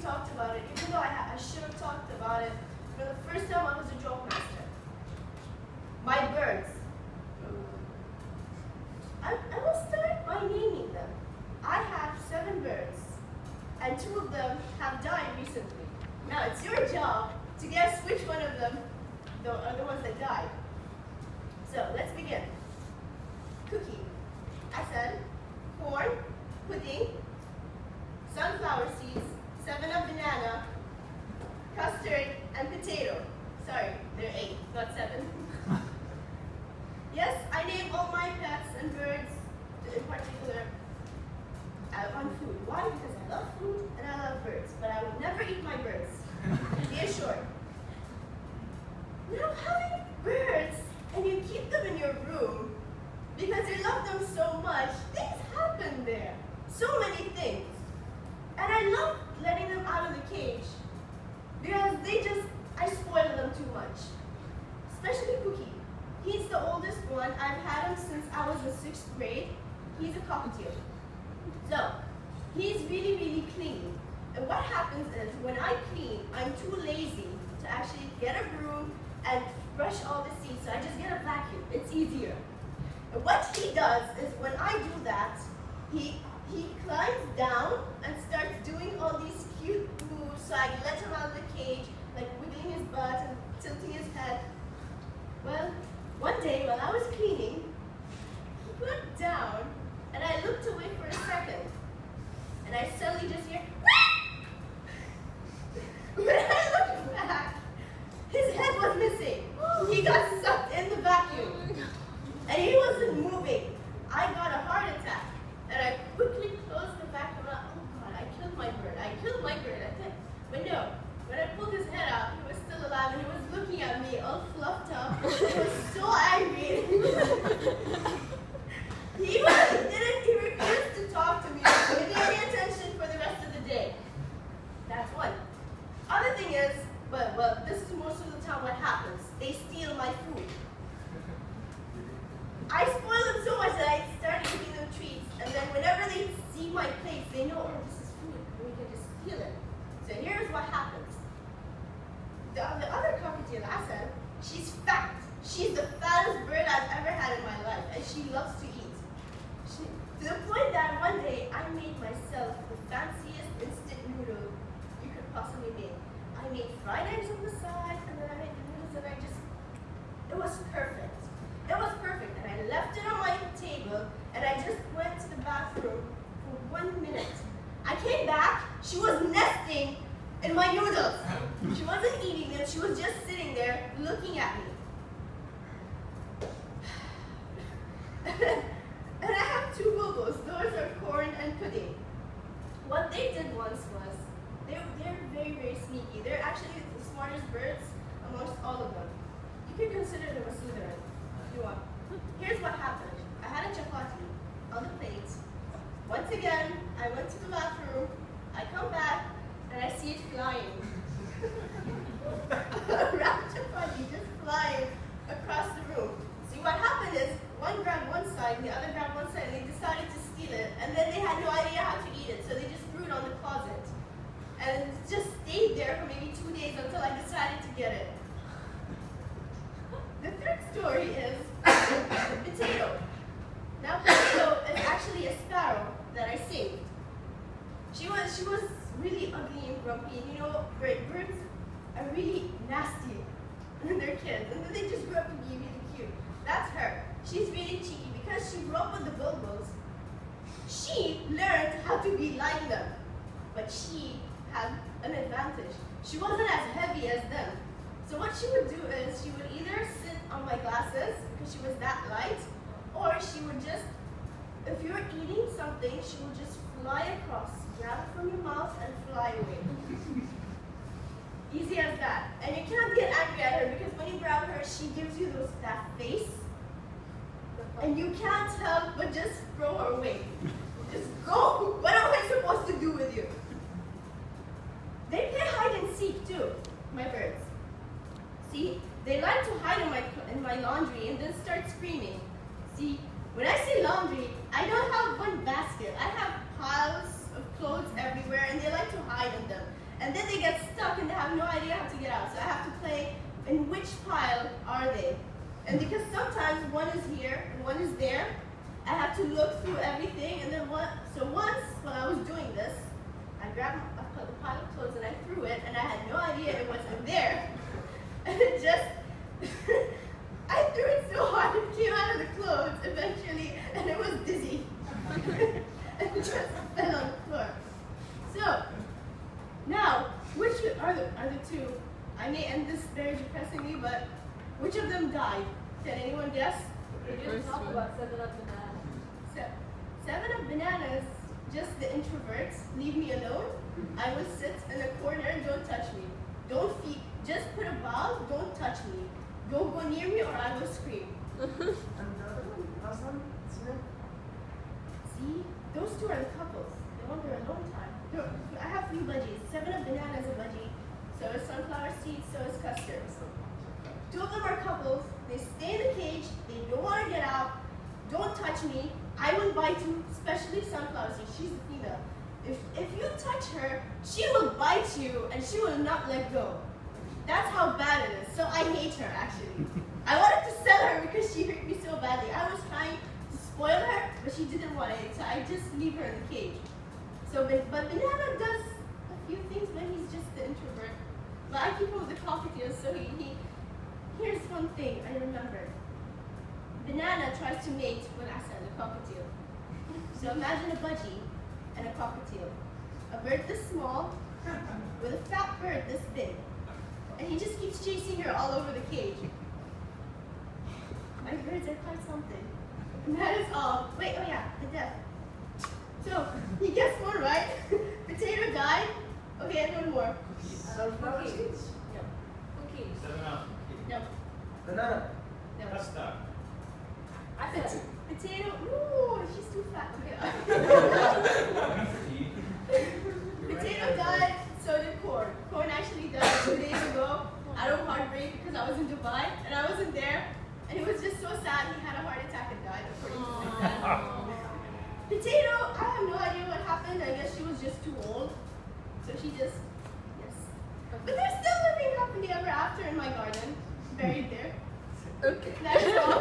talked about it, even though I should have talked about it for the first time I was a joke master. My birds. I will start by naming them. I have 7 birds, and 2 of them have died recently. Now it's your job to guess which one of them are the ones that died. So let's begin. Cookie. I said corn, pudding, sunflower seeds, 7-Up banana, custard, and potato. Sorry, there are 8, not 7. Yes, I name all my pets and birds in particular on food. Why? Because I love food and I love birds, but I would never eat my birds. Be assured. Now, having birds and you keep them in your room because you love them so much, things happen there. So many things. And I love letting them out of the cage because I spoil them too much. Especially Cookie. He's the oldest one. I've had him since I was in 6th grade. He's a cockatiel. So, he's really, really clean. And what happens is, when I clean, I'm too lazy to actually get a broom and brush all the seeds, so I just get a vacuum. It's easier. And what he does is, when I do that, he climbs down and starts doing all these cute moves, so I let him out of the cage, like wiggling his butt and tilting his head. Well, one day when I was cleaning, he went down, and I looked away for a second, and I suddenly just hear, when I looked back, his head was missing. He got sucked in the vacuum, and he wasn't moving. I got a heart attack, and I quickly closed the vacuum up. Oh God, I killed my bird. I killed my bird. But no, when I pulled his head out, he was still alive, and he was looking at me all fluffed up. He was so angry. He refused to talk to me or give me any attention for the rest of the day. That's one. Other thing is, well, this is most of the time what happens. They steal my food. I spoil them so much that I started giving them treats, and then whenever they see my plate, they know, oh, this is food, and we can just steal it. So here's what happens. The other cockatiel, I said, she's fat. She's the fattest bird I've ever had in my life, and she loves to eat. To the point that one day I made myself the fanciest instant noodle you could possibly make. I made fried eggs on the side, and then I made the noodles, and it was perfect. It was perfect, and I left it on my table, and I just went to the bathroom for 1 minute. I came back, she was nesting in my noodles. She wasn't eating them, she was just sitting there looking at me. And I have 2 boo-boos. Those are corn and pudding. What they did once was, they're very, very sneaky. They're actually the smartest birds amongst all of them. You can consider them a Slytherin if you want. Here's what happened. I had a chapati on the plate. Once again, I went to the bathroom. I come back, and I see it flying. A wrapped chapati just flying across the room. See, what happened is, one grabbed one side, and the other grabbed one side, and they decided to steal it, and then they had no idea how to eat it, so they just threw it on the closet. And it just stayed there for maybe 2 days until I decided to get it. The 3rd story is potato. Now, potato is actually a sparrow that I saved. She was really ugly and grumpy, and you know, birds are really nasty when they're kids, and then they just grew up to be really cute. That's her. She's really cheeky because she grew up with the bulbuls. She learned how to be like them, but she had an advantage. She wasn't as heavy as them. So what she would do is she would either sit on my glasses because she was that light, or she would just, if you're eating something, she would just fly across, grab it from your mouth and fly away. Easy as that. And you can't get angry at her because when you grab her, she gives you that face. And you can't help but just throw her away. Just go! What am I supposed to do with you? They play hide and seek too, my birds. See, they like to hide in my laundry and then start screaming. See, when I say laundry, I don't have one basket. I have piles of clothes everywhere, and they like to hide in them. And then they get stuck and they have no idea how to get out. So I have to play in which pile are they. And because sometimes one is here and one is there, I have to look through everything. And then so once when I was doing this, I grabbed the pile of clothes and I threw it, and I had no idea it wasn't there. And it just, I threw it so hard it came out of the clothes eventually, and it was dizzy. And it just fell on the floor. So, now, which are the two? I may end this very depressingly, but which of them died? Can anyone guess? We just talked about 7-Up bananas. 7-Up bananas, just the introverts, leave me alone. I will sit in a corner, don't touch me. Don't feed, just put a bow, don't touch me. Don't go near me or I will scream. And the other one, last one, See, those two are the couples. They went there a long time. I have 3 budgies. 7-Up banana is a budgie. So is sunflower seeds, so is custard. 2 of them are couples. They stay in the cage. They don't want to get out. Don't touch me. I will bite you, especially sunflower seeds. She's the female. If you touch her, she will bite you and she will not let go. That's how bad it is. So I hate her, actually. I wanted to sell her because she hurt me so badly. I was trying to spoil her, but she didn't want it, so I just leave her in the cage. So, but Banana does a few things, but he's just the introvert. But I keep him with the cockatiels, so here's one thing I remembered. Banana tries to mate with Asa, the cockatiel. So imagine a budgie and a cockatiel. A bird this small with a fat bird this big. And he just keeps chasing her all over the cage. My birds are quite something. And that is all. Wait, oh yeah, the death. So, he gets one right. Potato died. Okay, and one more. sunflower seeds? Yep. Cookies. 7-Up. No. Banana. No. Custard. I said Potato. Ooh, she's too fat. Potato died, so did corn. Corn actually died 2 days ago out of heartbreak because I was in Dubai and I wasn't there. And it was just so sad. He had a heart attack and died, according to my dad. Potato, I have no idea what happened. I guess she was just too old. So she just, yes. But they're still living happily ever after in my garden. Buried there. okay. That's all.